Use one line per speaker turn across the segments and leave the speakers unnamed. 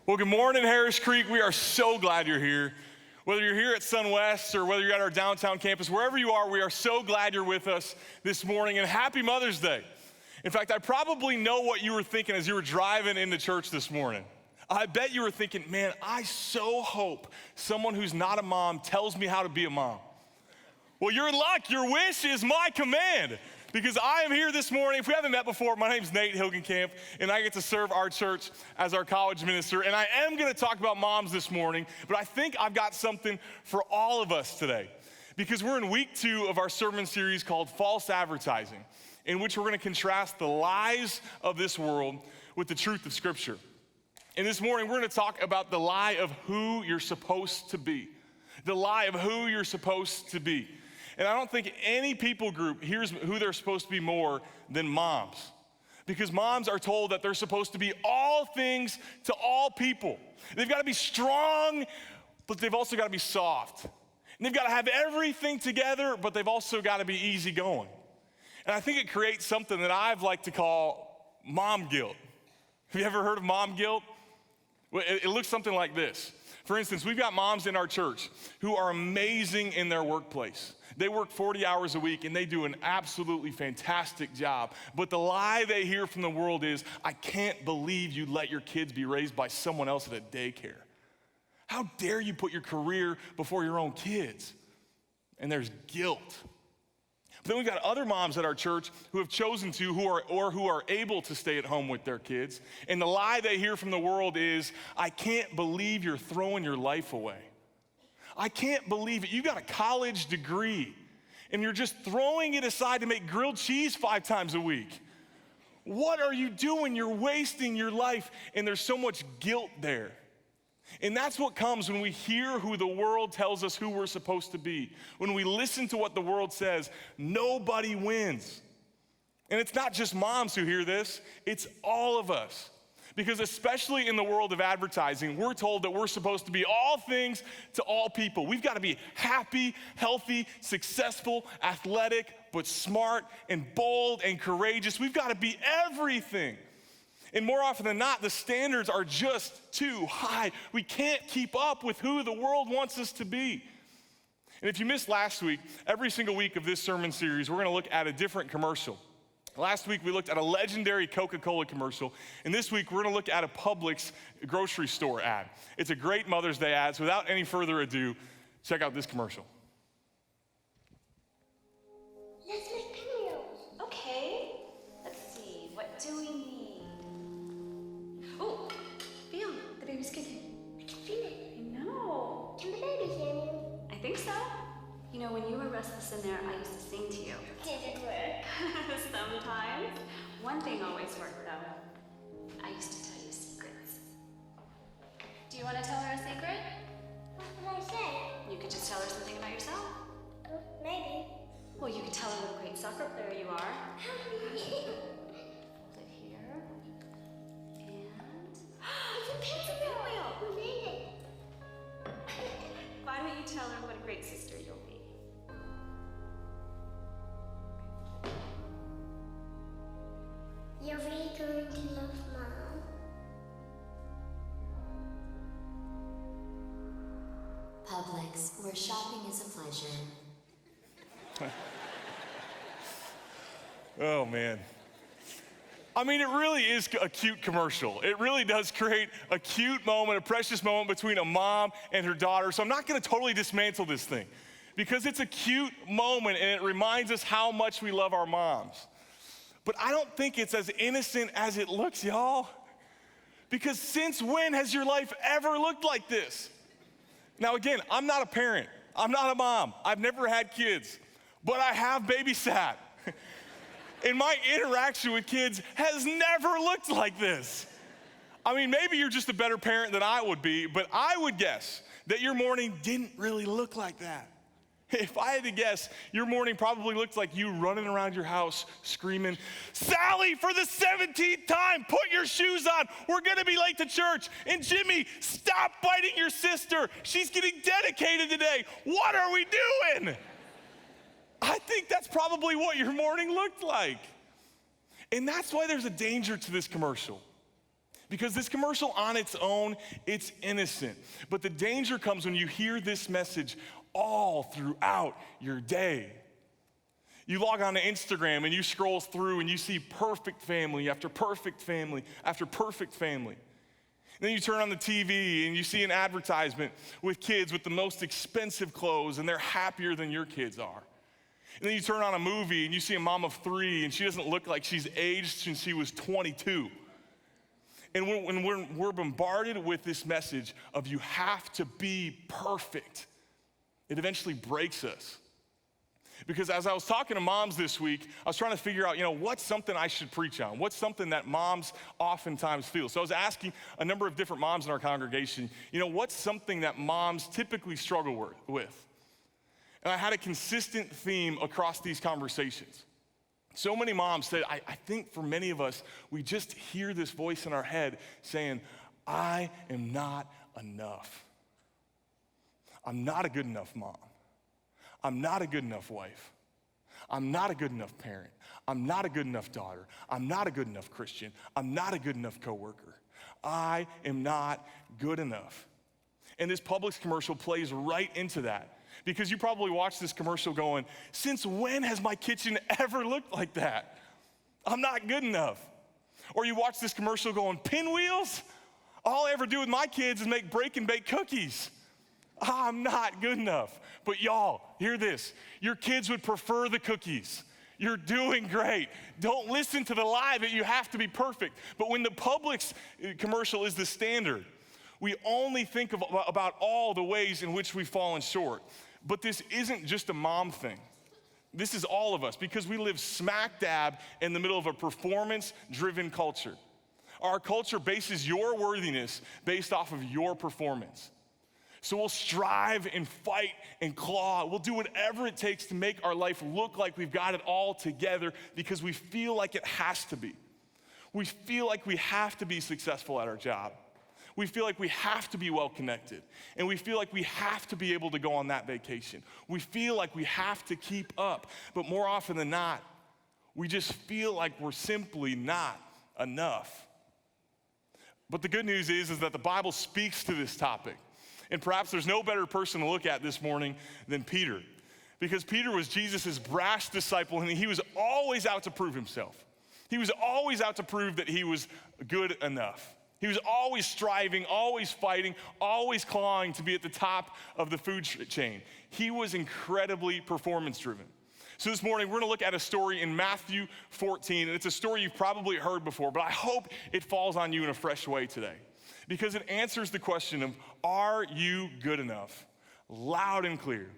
Well, good morning, Harris Creek. We are so glad you're here. Whether you're here at SunWest or whether you're at our downtown campus, wherever you are, we are so glad you're with us this morning, and happy Mother's Day. In fact, I probably know what you were thinking as you were driving into church this morning. I bet you were thinking, man, I so hope someone who's not a mom tells me how to be a mom. Well, your luck, your wish is my command. Because I am here this morning. If we haven't met before, my name's Nate Hilgenkamp, and I get to serve our church as our college minister. And I am going to talk about moms this morning, but I think I've got something for all of us today. Because we're in week 2 of our sermon series called False Advertising, in which we're going to contrast the lies of this world with the truth of Scripture. And this morning, we're going to talk about the lie of who you're supposed to be. The lie of who you're supposed to be. And I don't think any people group hears who they're supposed to be more than moms. Because moms are told that they're supposed to be all things to all people. They've got to be strong, but they've also got to be soft. And they've got to have everything together, but they've also got to be easygoing. And I think it creates something that I've liked to call mom guilt. Have you ever heard of mom guilt? Well, it looks something like this. For instance, we've got moms in our church who are amazing in their workplace. They work 40 hours a week and they do an absolutely fantastic job. But the lie they hear from the world is, I can't believe you let your kids be raised by someone else at a daycare. How dare you put your career before your own kids? And there's guilt. But then we've got other moms at our church who have chosen to, who are able to stay at home with their kids. And the lie they hear from the world is, I can't believe you're throwing your life away. I can't believe it. You got a college degree and you're just throwing it aside to make grilled cheese 5 times a week. What are you doing? You're wasting your life, and there's so much guilt there. And that's what comes when we hear who the world tells us who we're supposed to be. When we listen to what the world says, nobody wins. And it's not just moms who hear this, it's all of us. Because especially in the world of advertising, we're told that we're supposed to be all things to all people. We've got to be happy, healthy, successful, athletic, but smart and bold and courageous. We've got to be everything. And more often than not, the standards are just too high. We can't keep up with who the world wants us to be. And if you missed last week, every single week of this sermon series, we're going to look at a different commercial. Last week, we looked at a legendary Coca-Cola commercial, and this week, we're gonna look at a Publix grocery store ad. It's a great Mother's Day ad, so without any further ado, check out this commercial.
Let's make pinwheels. Okay, let's see, what do we need? Oh, feel the baby's kicking. I can feel it. I know. Can the baby hear me? I think so. You know, when you were restless in there, I used to sing to you.
Did it work?
Sometimes. One thing always worked, though. I used to tell you secrets. Do you want to tell her a secret?
What would I say?
You could just tell her something about yourself.
Maybe.
Well, you could tell her what a great soccer player you are. Hold it here. And...
It's a pencil wheel. We made it.
Why don't you tell her what a great sister you'll be?
You're really going to love Mom.
Publix, where shopping is a pleasure.
Oh, man. I mean, it really is a cute commercial. It really does create a cute moment, a precious moment between a mom and her daughter. So I'm not gonna totally dismantle this thing because it's a cute moment and it reminds us how much we love our moms. But I don't think it's as innocent as it looks, y'all. Because since when has your life ever looked like this? Now again, I'm not a parent. I'm not a mom. I've never had kids, but I have babysat. And my interaction with kids has never looked like this. I mean, maybe you're just a better parent than I would be, but I would guess that your morning didn't really look like that. If I had to guess, your morning probably looked like you running around your house screaming, Sally, for the 17th time, put your shoes on. We're gonna be late to church. And Jimmy, stop biting your sister. She's getting dedicated today. What are we doing? I think that's probably what your morning looked like. And that's why there's a danger to this commercial. Because this commercial on its own, it's innocent. But the danger comes when you hear this message all throughout your day. You log on to Instagram and you scroll through and you see perfect family after perfect family after perfect family. And then you turn on the TV and you see an advertisement with kids with the most expensive clothes and they're happier than your kids are. And then you turn on a movie and you see a mom of 3 and she doesn't look like she's aged since she was 22. And when we're bombarded with this message of you have to be perfect, it eventually breaks us. Because as I was talking to moms this week, I was trying to figure out, what's something I should preach on? What's something that moms oftentimes feel? So I was asking a number of different moms in our congregation, what's something that moms typically struggle with? And I had a consistent theme across these conversations. So many moms said, I think for many of us, we just hear this voice in our head saying, I am not enough. I'm not a good enough mom. I'm not a good enough wife. I'm not a good enough parent. I'm not a good enough daughter. I'm not a good enough Christian. I'm not a good enough coworker. I am not good enough. And this Publix commercial plays right into that. Because you probably watched this commercial going, since when has my kitchen ever looked like that? I'm not good enough. Or you watch this commercial going, pinwheels? All I ever do with my kids is make break and bake cookies. I'm not good enough. But y'all, hear this. Your kids would prefer the cookies. You're doing great. Don't listen to the lie that you have to be perfect. But when the Publix commercial is the standard, we only think about all the ways in which we've fallen short. But this isn't just a mom thing. This is all of us because we live smack dab in the middle of a performance-driven culture. Our culture bases your worthiness based off of your performance. So we'll strive and fight and claw. We'll do whatever it takes to make our life look like we've got it all together because we feel like it has to be. We feel like we have to be successful at our job. We feel like we have to be well connected. And we feel like we have to be able to go on that vacation. We feel like we have to keep up. But more often than not, we just feel like we're simply not enough. But the good news is that the Bible speaks to this topic. And perhaps there's no better person to look at this morning than Peter. Because Peter was Jesus' brash disciple, and he was always out to prove himself. He was always out to prove that he was good enough. He was always striving, always fighting, always clawing to be at the top of the food chain. He was incredibly performance-driven. So this morning, we're gonna look at a story in Matthew 14, and it's a story you've probably heard before, but I hope it falls on you in a fresh way today. Because it answers the question of, are you good enough? Loud and clear.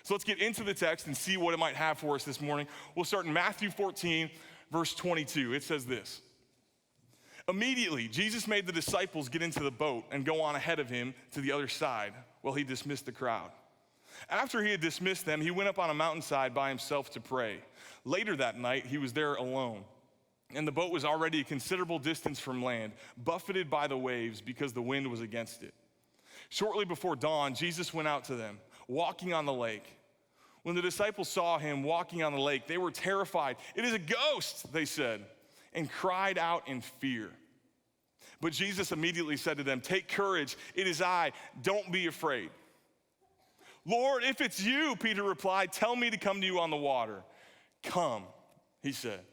So let's get into the text and see what it might have for us this morning. We'll start in Matthew 14, verse 22. It says this. Immediately, Jesus made the disciples get into the boat and go on ahead of him to the other side while he dismissed the crowd. After he had dismissed them, he went up on a mountainside by himself to pray. Later that night, he was there alone. And the boat was already a considerable distance from land, buffeted by the waves because the wind was against it. Shortly before dawn, Jesus went out to them, walking on the lake. When the disciples saw him walking on the lake, they were terrified. "It is a ghost," they said, and cried out in fear. But Jesus immediately said to them, "Take courage, it is I, don't be afraid." "Lord, if it's you," Peter replied, "tell me to come to you on the water." "Come," he said.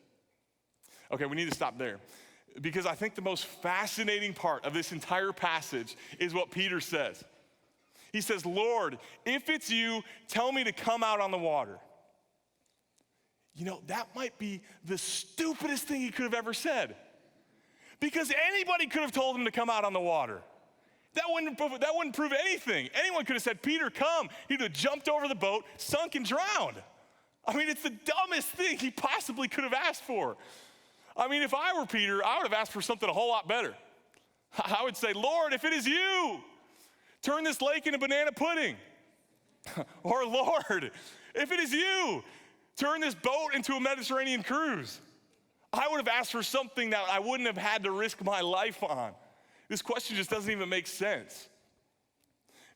Okay, we need to stop there because I think the most fascinating part of this entire passage is what Peter says. He says, "Lord, if it's you, tell me to come out on the water." That might be the stupidest thing he could have ever said because anybody could have told him to come out on the water. That wouldn't prove anything. Anyone could have said, "Peter, come." He'd have jumped over the boat, sunk and drowned. I mean, it's the dumbest thing he possibly could have asked for. I mean, if I were Peter, I would have asked for something a whole lot better. I would say, "Lord, if it is you, turn this lake into banana pudding." Or, "Lord, if it is you, turn this boat into a Mediterranean cruise." I would have asked for something that I wouldn't have had to risk my life on. This question just doesn't even make sense.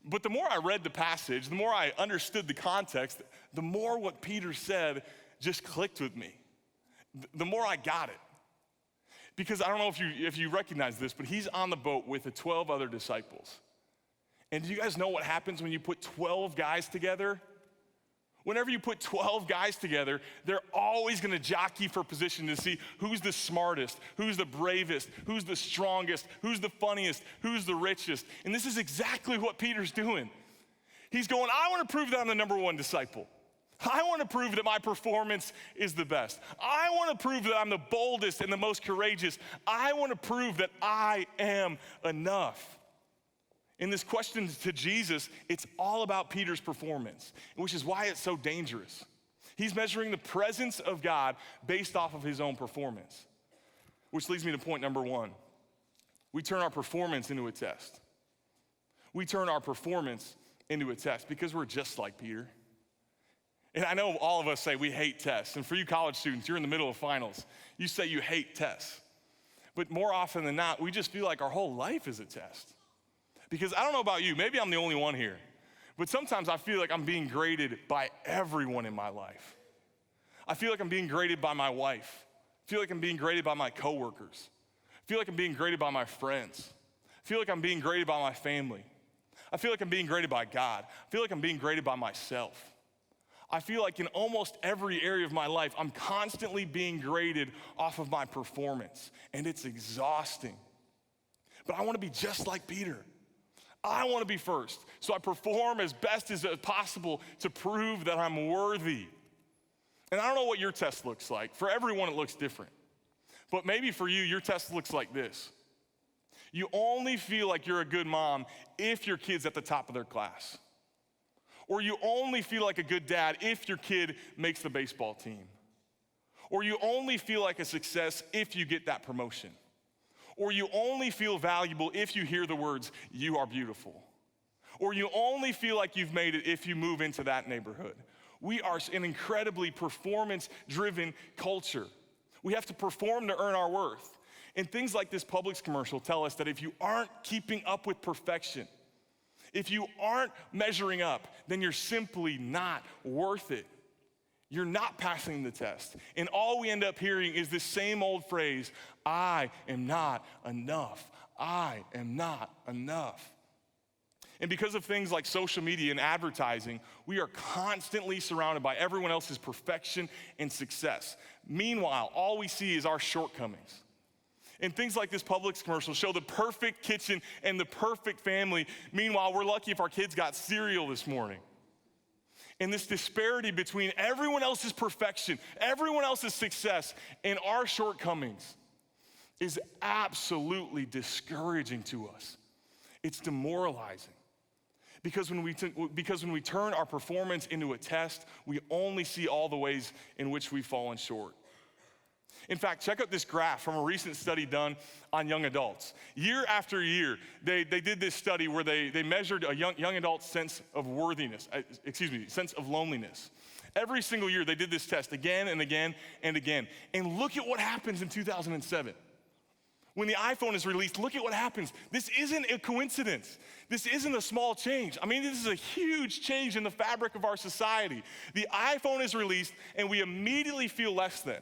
But the more I read the passage, the more I understood the context, the more what Peter said just clicked with me. The more I got it. Because I don't know if you recognize this, but he's on the boat with the 12 other disciples. And do you guys know what happens when you put 12 guys together? Whenever you put 12 guys together, they're always gonna jockey for position to see who's the smartest, who's the bravest, who's the strongest, who's the funniest, who's the richest. And this is exactly what Peter's doing. He's going, I wanna prove that I'm the number one disciple. I wanna prove that my performance is the best. I wanna prove that I'm the boldest and the most courageous. I wanna prove that I am enough. In this question to Jesus, it's all about Peter's performance, which is why it's so dangerous. He's measuring the presence of God based off of his own performance, which leads me to point number one. We turn our performance into a test. We turn our performance into a test because we're just like Peter. And I know all of us say we hate tests. And for you college students, you're in the middle of finals. You say you hate tests. But more often than not, we just feel like our whole life is a test. Because I don't know about you, maybe I'm the only one here, but sometimes I feel like I'm being graded by everyone in my life. I feel like I'm being graded by my wife. I feel like I'm being graded by my coworkers. I feel like I'm being graded by my friends. I feel like I'm being graded by my family. I feel like I'm being graded by God. I feel like I'm being graded by myself. I feel like in almost every area of my life, I'm constantly being graded off of my performance, and it's exhausting. But I want to be just like Peter. I want to be first, so I perform as best as possible to prove that I'm worthy. And I don't know what your test looks like. For everyone, it looks different. But maybe for you, your test looks like this. You only feel like you're a good mom if your kid's at the top of their class. Or you only feel like a good dad if your kid makes the baseball team. Or you only feel like a success if you get that promotion. Or you only feel valuable if you hear the words, "You are beautiful." Or you only feel like you've made it if you move into that neighborhood. We are an incredibly performance-driven culture. We have to perform to earn our worth. And things like this Publix commercial tell us that if you aren't keeping up with perfection, if you aren't measuring up, then you're simply not worth it. You're not passing the test. And all we end up hearing is this same old phrase, I am not enough. I am not enough. And because of things like social media and advertising, we are constantly surrounded by everyone else's perfection and success. Meanwhile, all we see is our shortcomings. And things like this Publix commercial show the perfect kitchen and the perfect family. Meanwhile, we're lucky if our kids got cereal this morning. And this disparity between everyone else's perfection, everyone else's success, and our shortcomings is absolutely discouraging to us. It's demoralizing. Because when we turn our performance into a test, we only see all the ways in which we've fallen short. In fact, check out this graph from a recent study done on young adults. Year after year, they did this study where they measured a young adult's sense of worthiness, sense of loneliness. Every single year, they did this test again and again and again. And look at what happens in 2007. When the iPhone is released, look at what happens. This isn't a coincidence. This isn't a small change. I mean, this is a huge change in the fabric of our society. The iPhone is released, and we immediately feel less than.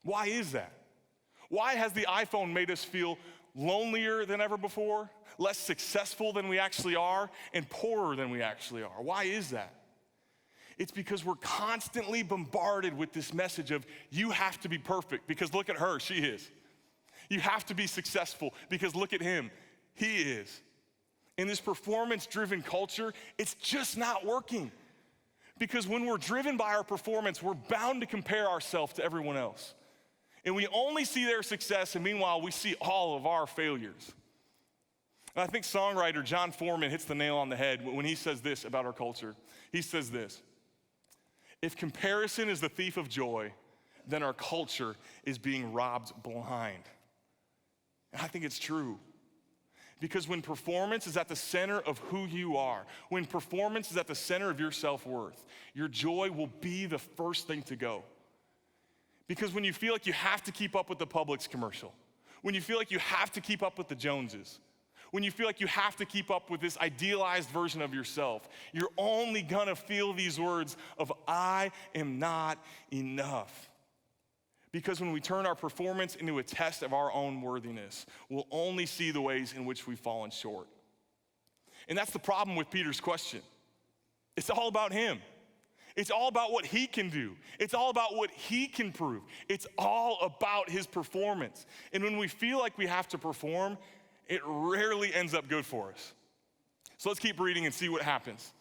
Why is that? Why has the iPhone made us feel lonelier than ever before, less successful than we actually are, and poorer than we actually are? Why is that? It's because we're constantly bombarded with this message of you have to be perfect because look at her, she is. You have to be successful because look at him, he is. In this performance-driven culture, it's just not working. Because when we're driven by our performance, we're bound to compare ourselves to everyone else. And we only see their success, and meanwhile, we see all of our failures. And I think songwriter John Foreman hits the nail on the head when he says this about our culture. He says this, if comparison is the thief of joy, then our culture is being robbed blind. And I think it's true. Because when performance is at the center of who you are, when performance is at the center of your self-worth, your joy will be the first thing to go. Because when you feel like you have to keep up with the Publix commercial, when you feel like you have to keep up with the Joneses, when you feel like you have to keep up with this idealized version of yourself, you're only gonna feel these words of I am not enough. Because when we turn our performance into a test of our own worthiness, we'll only see the ways in which we've fallen short. And that's the problem with Peter's question. It's all about him. It's all about what he can do. It's all about what he can prove. It's all about his performance. And when we feel like we have to perform, it rarely ends up good for us. So let's keep reading and see what happens.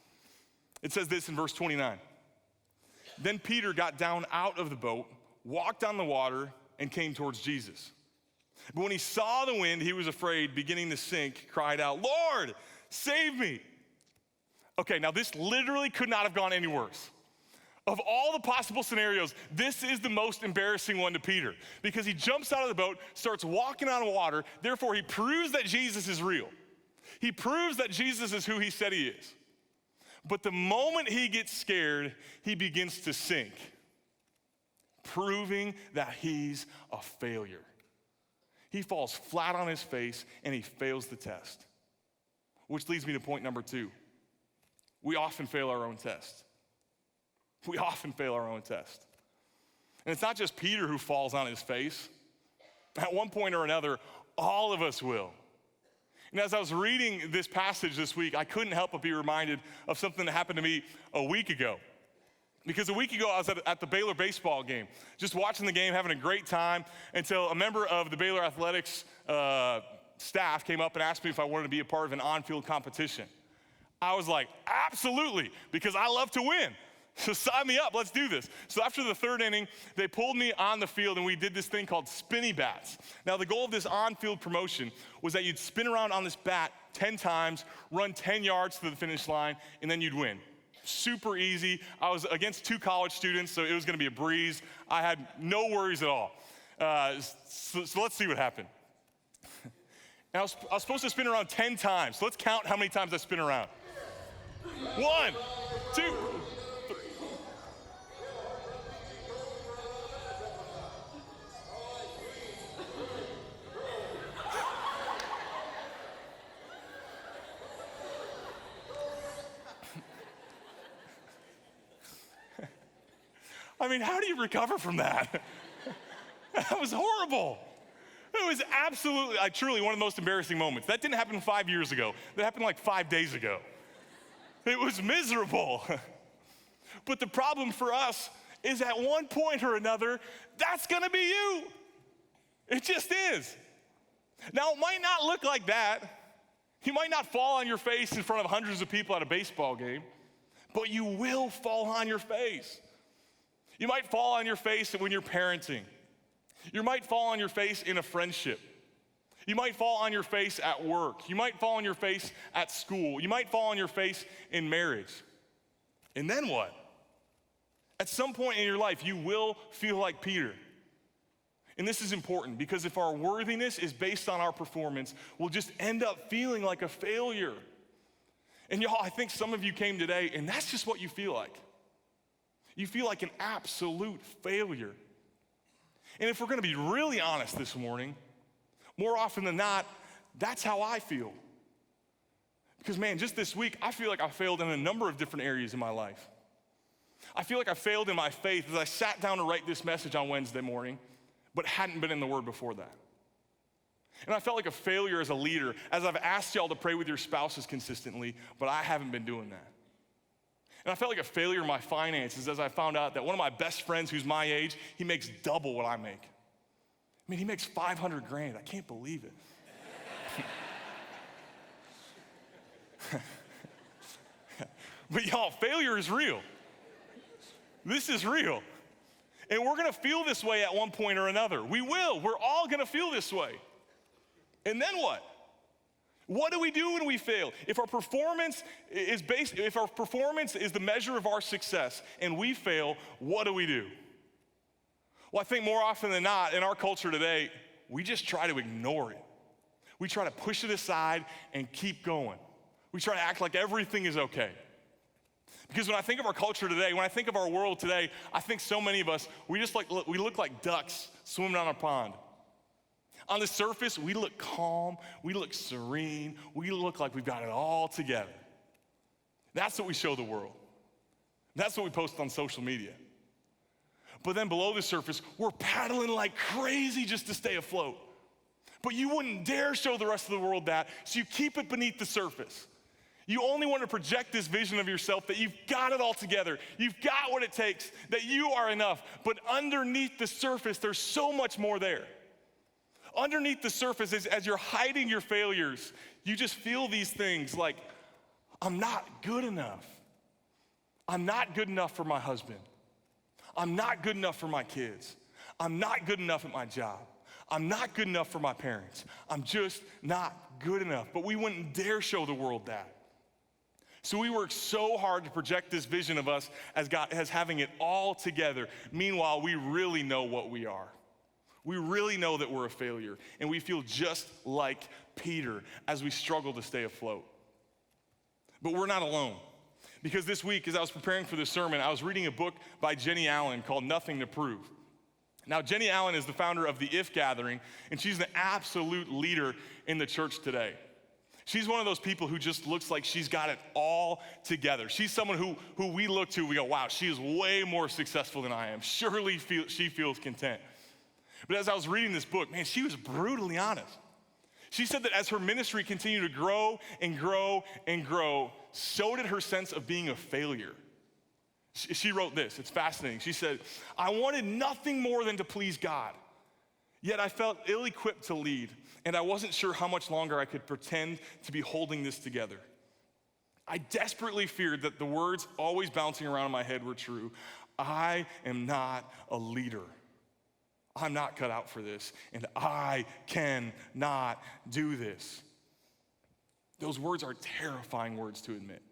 It says this in verse 29. Then Peter got down out of the boat, walked on the water, and came towards Jesus. But when he saw the wind, he was afraid, beginning to sink, cried out, "Lord, save me." Okay, now this literally could not have gone any worse. Of all the possible scenarios, this is the most embarrassing one to Peter because he jumps out of the boat, starts walking on water, therefore he proves that Jesus is real. He proves that Jesus is who he said he is. But the moment he gets scared, he begins to sink, proving that he's a failure. He falls flat on his face and he fails the test. Which leads me to point number 2. We often fail our own test. We often fail our own test. And it's not just Peter who falls on his face. At one point or another, all of us will. And as I was reading this passage this week, I couldn't help but be reminded of something that happened to me a week ago. Because a week ago, I was at the Baylor baseball game, just watching the game, having a great time, until a member of the Baylor athletics staff came up and asked me if I wanted to be a part of an on-field competition. I was like, absolutely, because I love to win. So sign me up, let's do this. So after the 3rd inning, they pulled me on the field and we did this thing called spinny bats. Now the goal of this on-field promotion was that you'd spin around on this bat 10 times, run 10 yards to the finish line, and then you'd win. Super easy. I was against 2 college students, so it was gonna be a breeze. I had no worries at all. So let's see what happened. And I was supposed to spin around 10 times. So let's count how many times I spin around. 1, 2, 3. I mean, how do you recover from that? That was horrible. It was absolutely, truly one of the most embarrassing moments. That didn't happen 5 years ago. That happened like 5 days ago. It was miserable. But the problem for us is at one point or another, that's gonna be you. It just is. Now, it might not look like that. You might not fall on your face in front of hundreds of people at a baseball game, but you will fall on your face. You might fall on your face when you're parenting. You might fall on your face in a friendship. You might fall on your face at work. You might fall on your face at school. You might fall on your face in marriage. And then what? At some point in your life, you will feel like Peter. And this is important because if our worthiness is based on our performance, we'll just end up feeling like a failure. And y'all, I think some of you came today and that's just what you feel like. You feel like an absolute failure. And if we're gonna be really honest this morning, more often than not, that's how I feel. Because man, just this week, I feel like I failed in a number of different areas in my life. I feel like I failed in my faith as I sat down to write this message on Wednesday morning, but hadn't been in the Word before that. And I felt like a failure as a leader, as I've asked y'all to pray with your spouses consistently, but I haven't been doing that. And I felt like a failure in my finances as I found out that one of my best friends who's my age, he makes double what I make. I mean, he makes $500,000. I can't believe it. But y'all, failure is real. This is real. And we're gonna feel this way at one point or another. We will. We're all gonna feel this way. And then what? What do we do when we fail? If our performance is the measure of our success and we fail, what do we do? Well, I think more often than not in our culture today, we just try to ignore it. We try to push it aside and keep going. We try to act like everything is okay. Because when I think of our culture today, when I think of our world today, I think so many of us, we look like ducks swimming on a pond. On the surface, we look calm, we look serene, we look like we've got it all together. That's what we show the world. That's what we post on social media. But then below the surface, we're paddling like crazy just to stay afloat. But you wouldn't dare show the rest of the world that, so you keep it beneath the surface. You only want to project this vision of yourself that you've got it all together. You've got what it takes, that you are enough. But underneath the surface, there's so much more there. Underneath the surface, as you're hiding your failures, you just feel these things like, I'm not good enough. I'm not good enough for my husband. I'm not good enough for my kids. I'm not good enough at my job. I'm not good enough for my parents. I'm just not good enough. But we wouldn't dare show the world that. So we work so hard to project this vision of us as having it all together. Meanwhile, we really know what we are. We really know that we're a failure. And we feel just like Peter as we struggle to stay afloat. But we're not alone. Because this week, as I was preparing for this sermon, I was reading a book by Jenny Allen called Nothing to Prove. Now, Jenny Allen is the founder of the If Gathering, and she's an absolute leader in the church today. She's one of those people who just looks like she's got it all together. She's someone who we look to, we go, wow, she is way more successful than I am. Surely she feels content. But as I was reading this book, man, she was brutally honest. She said that as her ministry continued to grow and grow and grow, so did her sense of being a failure. She wrote this, it's fascinating. She said, I wanted nothing more than to please God, yet I felt ill-equipped to lead, and I wasn't sure how much longer I could pretend to be holding this together. I desperately feared that the words always bouncing around in my head were true. I am not a leader. I'm not cut out for this, and I cannot do this. Those words are terrifying words to admit.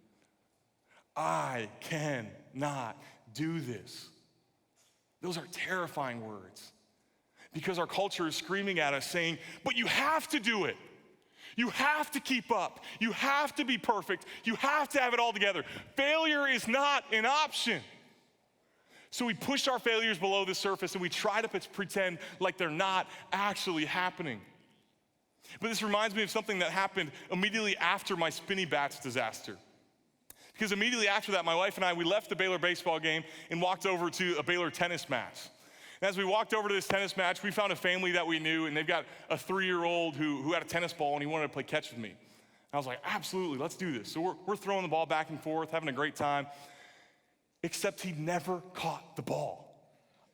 I cannot do this. Those are terrifying words because our culture is screaming at us saying, but you have to do it. You have to keep up. You have to be perfect. You have to have it all together. Failure is not an option. So we push our failures below the surface and we try to pretend like they're not actually happening. But this reminds me of something that happened immediately after my spinny bats disaster. Because immediately after that, my wife and I, we left the Baylor baseball game and walked over to a Baylor tennis match. And as we walked over to this tennis match, we found a family that we knew, and they've got a 3-year-old who had a tennis ball and he wanted to play catch with me. And I was like, absolutely, let's do this. So we're throwing the ball back and forth, having a great time. Except he never caught the ball.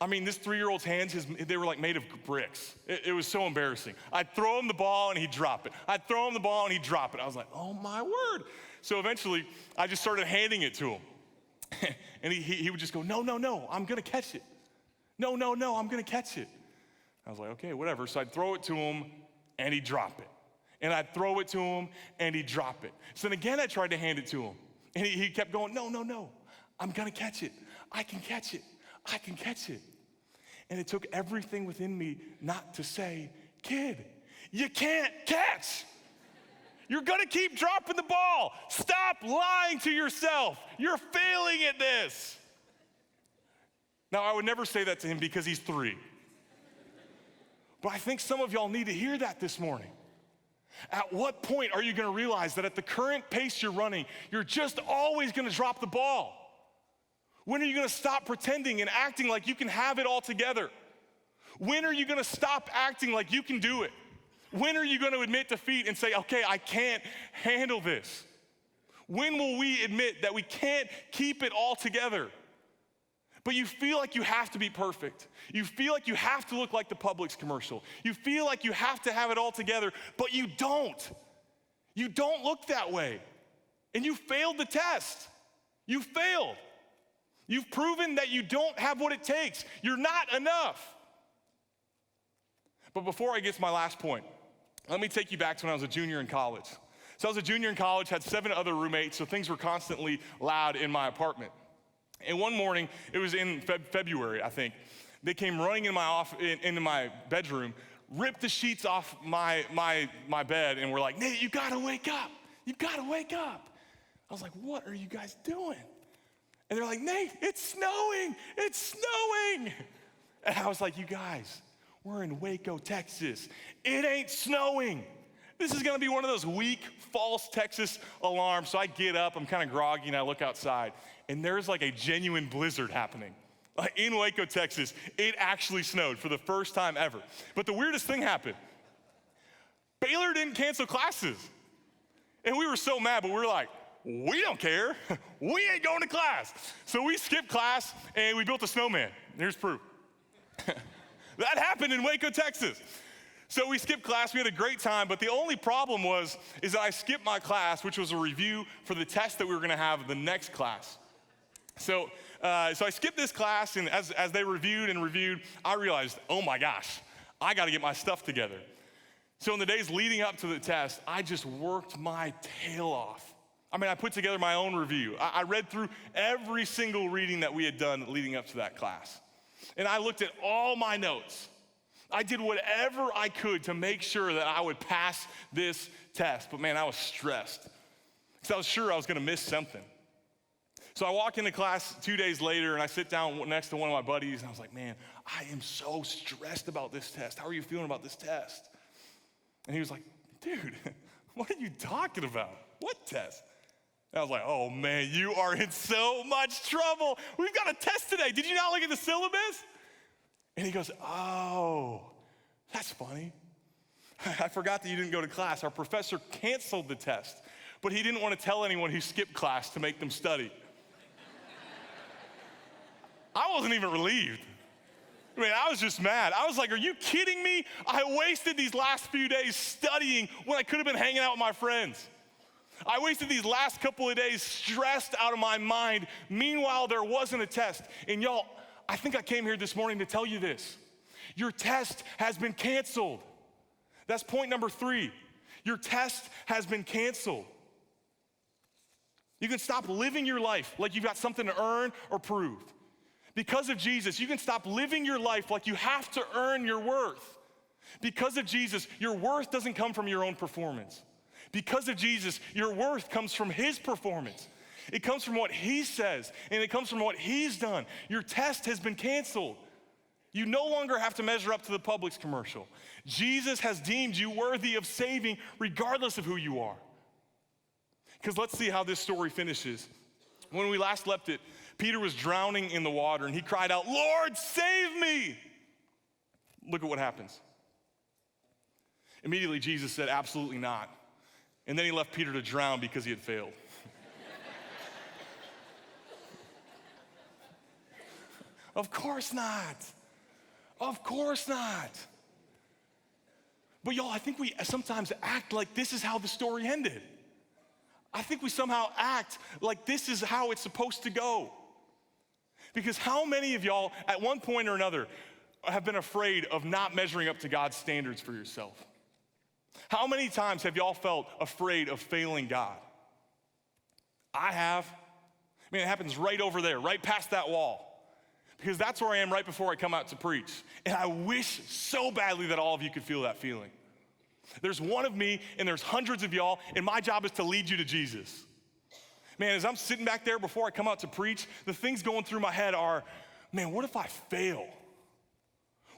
I mean, this 3-year-old's hands, they were like made of bricks. It was so embarrassing. I'd throw him the ball and he'd drop it. I'd throw him the ball and he'd drop it. I was like, oh my word. So eventually, I just started handing it to him. And he would just go, no, I'm gonna catch it. No, I'm gonna catch it. I was like, okay, whatever. So I'd throw it to him and he'd drop it. And I'd throw it to him and he'd drop it. So then again, I tried to hand it to him. And he kept going, no. I'm gonna catch it. I can catch it. I can catch it. And it took everything within me not to say, kid, you can't catch. You're gonna keep dropping the ball. Stop lying to yourself. You're failing at this. Now, I would never say that to him because he's 3. But I think some of y'all need to hear that this morning. At what point are you gonna realize that at the current pace you're running, you're just always gonna drop the ball? When are you gonna stop pretending and acting like you can have it all together? When are you gonna stop acting like you can do it? When are you gonna admit defeat and say, okay, I can't handle this? When will we admit that we can't keep it all together? But you feel like you have to be perfect. You feel like you have to look like the Publix commercial. You feel like you have to have it all together, but you don't. You don't look that way. And you failed the test. You failed. You've proven that you don't have what it takes. You're not enough. But before I get to my last point, let me take you back to when I was a junior in college. So I was a junior in college, had 7 other roommates, so things were constantly loud in my apartment. And one morning, it was in February, I think, they came running into my bedroom, ripped the sheets off my bed, and were like, Nate, you gotta wake up. You gotta wake up. I was like, what are you guys doing? And they're like, Nate, it's snowing. It's snowing. And I was like, you guys, we're in Waco, Texas. It ain't snowing. This is gonna be one of those weak, false Texas alarms. So I get up, I'm kind of groggy, and I look outside. And there's like a genuine blizzard happening. In Waco, Texas, it actually snowed for the first time ever. But the weirdest thing happened. Baylor didn't cancel classes. And we were so mad, but we were like, we don't care. We ain't going to class. So we skipped class and we built a snowman. Here's proof. That happened in Waco, Texas. So we skipped class, we had a great time, but the only problem is that I skipped my class, which was a review for the test that we were gonna have in the next class. So I skipped this class, and as they reviewed, I realized, oh my gosh, I gotta get my stuff together. So in the days leading up to the test, I just worked my tail off. I mean, I put together my own review. I read through every single reading that we had done leading up to that class. And I looked at all my notes. I did whatever I could to make sure that I would pass this test. But man, I was stressed because I was sure I was gonna miss something. So I walk into class 2 days later and I sit down next to one of my buddies and I was like, man, I am so stressed about this test. How are you feeling about this test? And he was like, dude, what are you talking about? What test? And I was like, oh man, you are in so much trouble. We've got a test today. Did you not look at the syllabus? And he goes, oh, that's funny. I forgot that you didn't go to class. Our professor canceled the test, but he didn't want to tell anyone who skipped class to make them study. I wasn't even relieved. I mean, I was just mad. I was like, are you kidding me? I wasted these last few days studying when I could have been hanging out with my friends. I wasted these last couple of days stressed out of my mind. Meanwhile, there wasn't a test. And y'all, I think I came here this morning to tell you this. Your test has been canceled. That's point number 3. Your test has been canceled. You can stop living your life like you've got something to earn or prove. Because of Jesus, you can stop living your life like you have to earn your worth. Because of Jesus, your worth doesn't come from your own performance. Because of Jesus, your worth comes from his performance. It comes from what he says, and it comes from what he's done. Your test has been canceled. You no longer have to measure up to the Publix commercial. Jesus has deemed you worthy of saving regardless of who you are. Because let's see how this story finishes. When we last left it, Peter was drowning in the water, and he cried out, Lord, save me! Look at what happens. Immediately, Jesus said, absolutely not. And then he left Peter to drown because he had failed. Of course not. Of course not. But y'all, I think we sometimes act like this is how the story ended. I think we somehow act like this is how it's supposed to go. Because how many of y'all, at one point or another, have been afraid of not measuring up to God's standards for yourself? How many times have y'all felt afraid of failing God? I have. I mean, it happens right over there, right past that wall. Because that's where I am right before I come out to preach. And I wish so badly that all of you could feel that feeling. There's one of me and there's hundreds of y'all, and my job is to lead you to Jesus. Man, as I'm sitting back there before I come out to preach, the things going through my head are, man, what if I fail?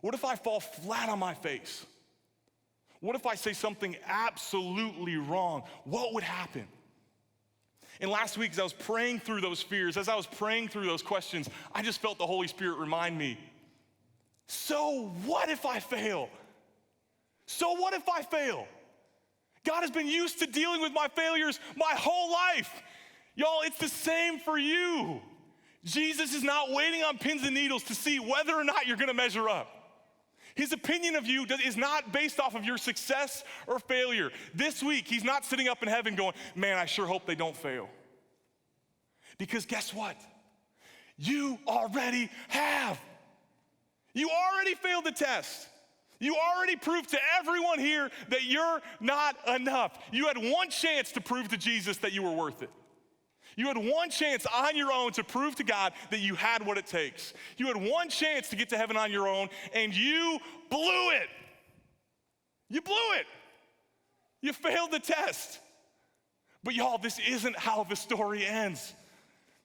What if I fall flat on my face? What if I say something absolutely wrong? What would happen? And last week, as I was praying through those fears, as I was praying through those questions, I just felt the Holy Spirit remind me, so what if I fail? So what if I fail? God has been used to dealing with my failures my whole life. Y'all, it's the same for you. Jesus is not waiting on pins and needles to see whether or not you're gonna measure up. His opinion of you is not based off of your success or failure. This week, he's not sitting up in heaven going, man, I sure hope they don't fail. Because guess what? You already have. You already failed the test. You already proved to everyone here that you're not enough. You had one chance to prove to Jesus that you were worth it. You had one chance on your own to prove to God that you had what it takes. You had one chance to get to heaven on your own, and you blew it. You blew it. You failed the test. But y'all, this isn't how the story ends.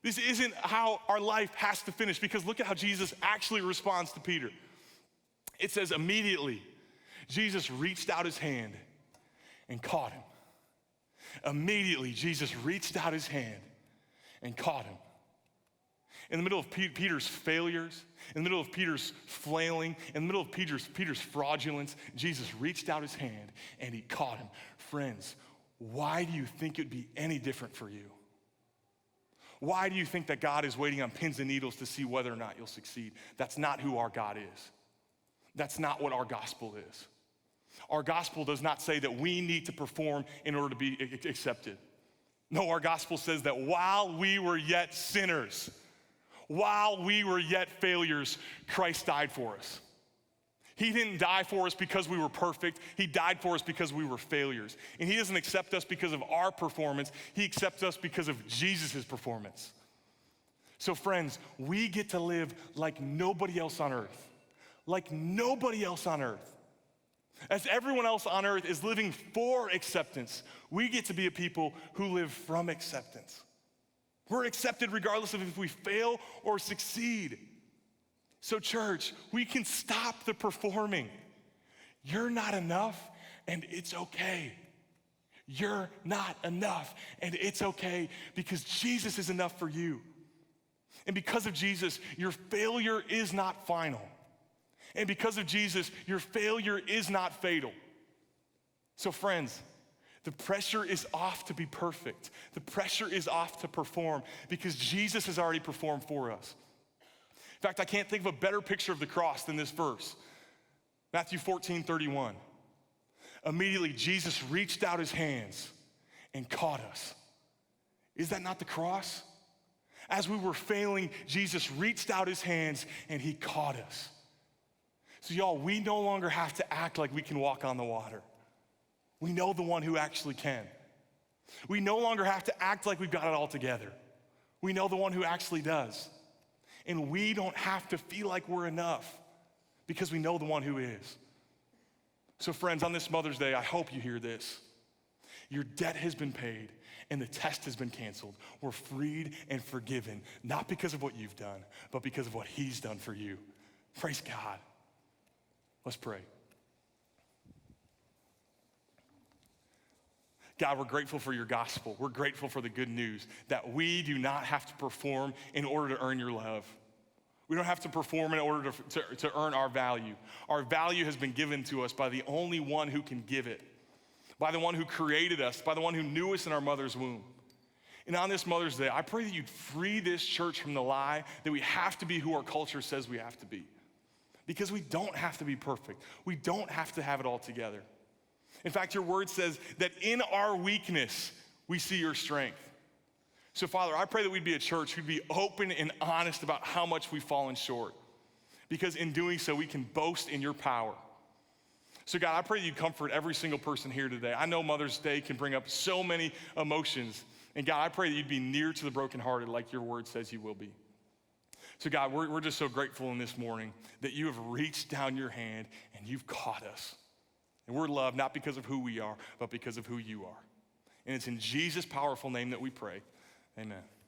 This isn't how our life has to finish, because look at how Jesus actually responds to Peter. It says immediately, Jesus reached out his hand and caught him. Immediately, Jesus reached out his hand and caught him. In the middle of Peter's failures, in the middle of Peter's flailing, in the middle of Peter's fraudulence, Jesus reached out his hand and he caught him. Friends, why do you think it would be any different for you? Why do you think that God is waiting on pins and needles to see whether or not you'll succeed? That's not who our God is. That's not what our gospel is. Our gospel does not say that we need to perform in order to be accepted. No, our gospel says that while we were yet sinners, while we were yet failures, Christ died for us. He didn't die for us because we were perfect. He died for us because we were failures. And he doesn't accept us because of our performance. He accepts us because of Jesus' performance. So friends, we get to live like nobody else on earth. Like nobody else on earth. As everyone else on earth is living for acceptance, we get to be a people who live from acceptance. We're accepted regardless of if we fail or succeed. So church, we can stop the performing. You're not enough, and it's okay. You're not enough, and it's okay because Jesus is enough for you. And because of Jesus, your failure is not final. And because of Jesus, your failure is not fatal. So friends, the pressure is off to be perfect. The pressure is off to perform because Jesus has already performed for us. In fact, I can't think of a better picture of the cross than this verse. Matthew 14:31. Immediately, Jesus reached out his hands and caught us. Is that not the cross? As we were failing, Jesus reached out his hands and he caught us. So y'all, we no longer have to act like we can walk on the water. We know the one who actually can. We no longer have to act like we've got it all together. We know the one who actually does. And we don't have to feel like we're enough because we know the one who is. So friends, on this Mother's Day, I hope you hear this. Your debt has been paid and the test has been canceled. We're freed and forgiven, not because of what you've done, but because of what he's done for you. Praise God. Let's pray. God, we're grateful for your gospel. We're grateful for the good news that we do not have to perform in order to earn your love. We don't have to perform in order to earn our value. Our value has been given to us by the only one who can give it, by the one who created us, by the one who knew us in our mother's womb. And on this Mother's Day, I pray that you'd free this church from the lie that we have to be who our culture says we have to be. Because we don't have to be perfect. We don't have to have it all together. In fact, your word says that in our weakness, we see your strength. So Father, I pray that we'd be a church who'd be open and honest about how much we've fallen short. Because in doing so, we can boast in your power. So God, I pray that you'd comfort every single person here today. I know Mother's Day can bring up so many emotions. And God, I pray that you'd be near to the brokenhearted like your word says you will be. So God, we're just so grateful in this morning that you have reached down your hand and you've caught us. And we're loved not because of who we are, but because of who you are. And it's in Jesus' powerful name that we pray. Amen.